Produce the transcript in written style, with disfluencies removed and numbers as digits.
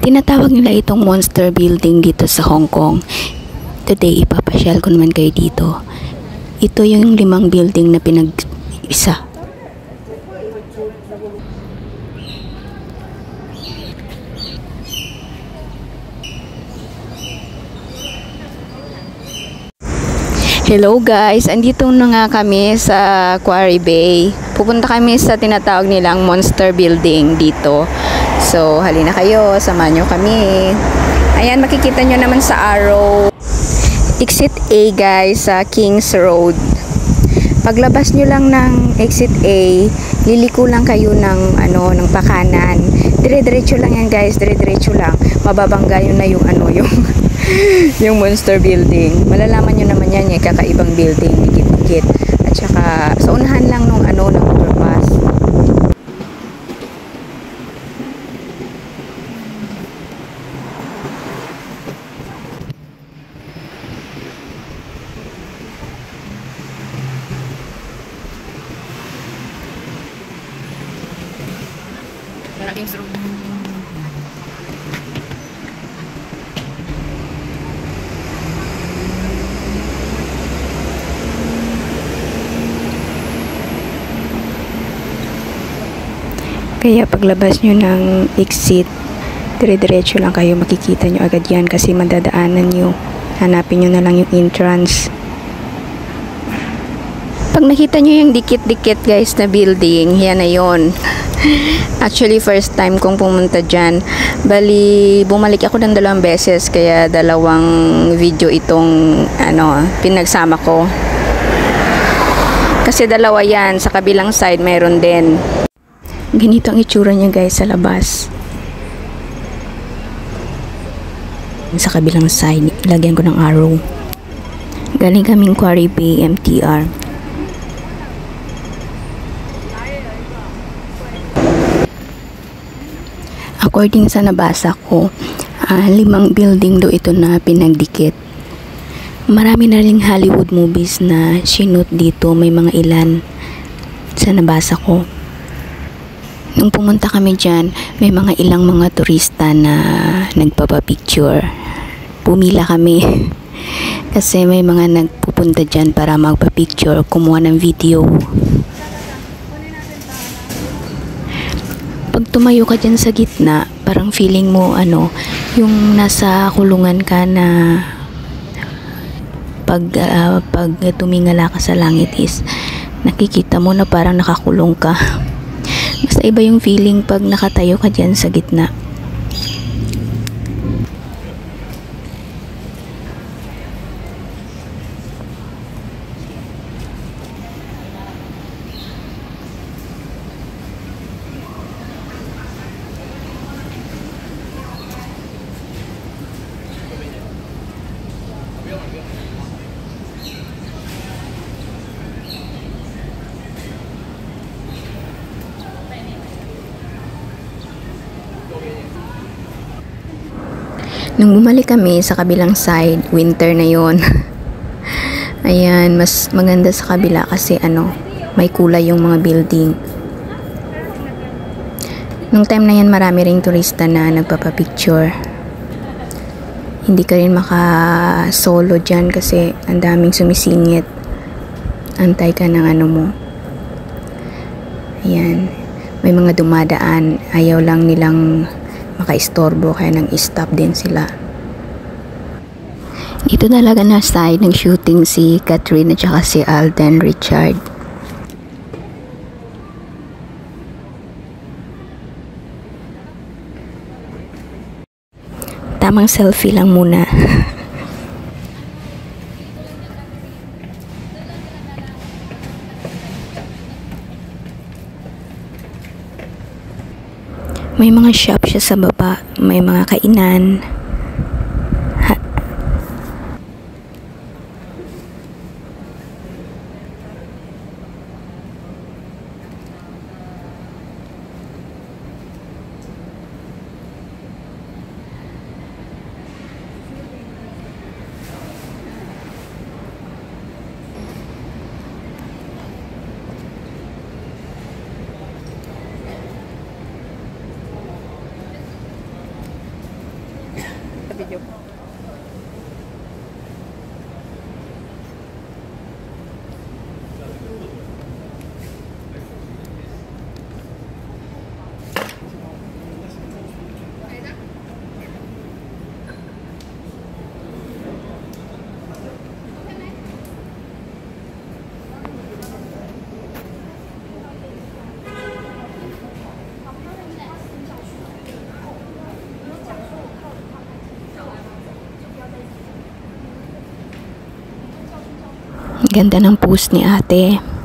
Tinatawag nila itong monster building dito sa Hong Kong. Today, ipapasyal ko naman kayo dito. Ito yung 5 building na pinag-isa. Hello guys, andito na nga kami sa Quarry Bay. Pupunta kami sa tinatawag nilang monster building dito. So, halina kayo, samahan nyo kami. Ayan, makikita nyo naman sa arrow. Exit A guys, sa Kings Road. Paglabas nyo lang ng exit A, liliko lang kayo ng ng pakanan. Dire-diretso lang yan guys, dire-diretso lang. Mababangga yun na yung yung monster building. Malalaman nyo naman yan, yung kakaibang building, dikit-dikit. At saka, sa unahan lang nung ng overpass. Maraming road. Kaya paglabas nyo ng exit, dire-diretso lang kayo, makikita nyo agad yan kasi madadaanan nyo. Hanapin nyo na lang yung entrance. Pag nakita nyo yung dikit-dikit guys na building, yan na yun. Actually, first time kong pumunta dyan. Bali, bumalik ako ng 2 beses, kaya 2 video itong pinagsama ko. Kasi 2 yan, sa kabilang side mayroon din. Ganito ang itsura niya guys sa labas. Sa kabilang side, lagyan ko ng arrow. Galing kaming Quarry Bay MTR. According sa nabasa ko, 5 building do ito na pinagdikit. Marami na ring Hollywood movies na sinut dito, may mga ilan sa nabasa ko. Nung pumunta kami dyan, may mga ilang mga turista na nagpapapicture. Pumila kami kasi may mga nagpupunta dyan para magpapicture, kumuha ng video. Pag tumayo ka dyan sa gitna, parang feeling mo yung nasa kulungan ka na pag tumingala ka sa langit is nakikita mo na parang nakakulong ka. Basta iba yung feeling pag nakatayo ka dyan sa gitna. Nung bumalik kami sa kabilang side, winter na yon. Ayan, mas maganda sa kabila kasi may kulay yung mga building. Nung time na yan, marami ring turista na nagpapapicture. Hindi ka rin maka-solo dyan kasi ang daming sumisingit. Antay ka ng mo. Ayan, may mga dumadaan. Ayaw lang nilang maka-istorbo, kaya nang stop din sila. Dito talaga na side ng shooting si Catherine at saka si Alden Richard. Tamang selfie lang muna. May mga shop siya sa baba, may mga kainan. Video. Ganda ng post ni ate.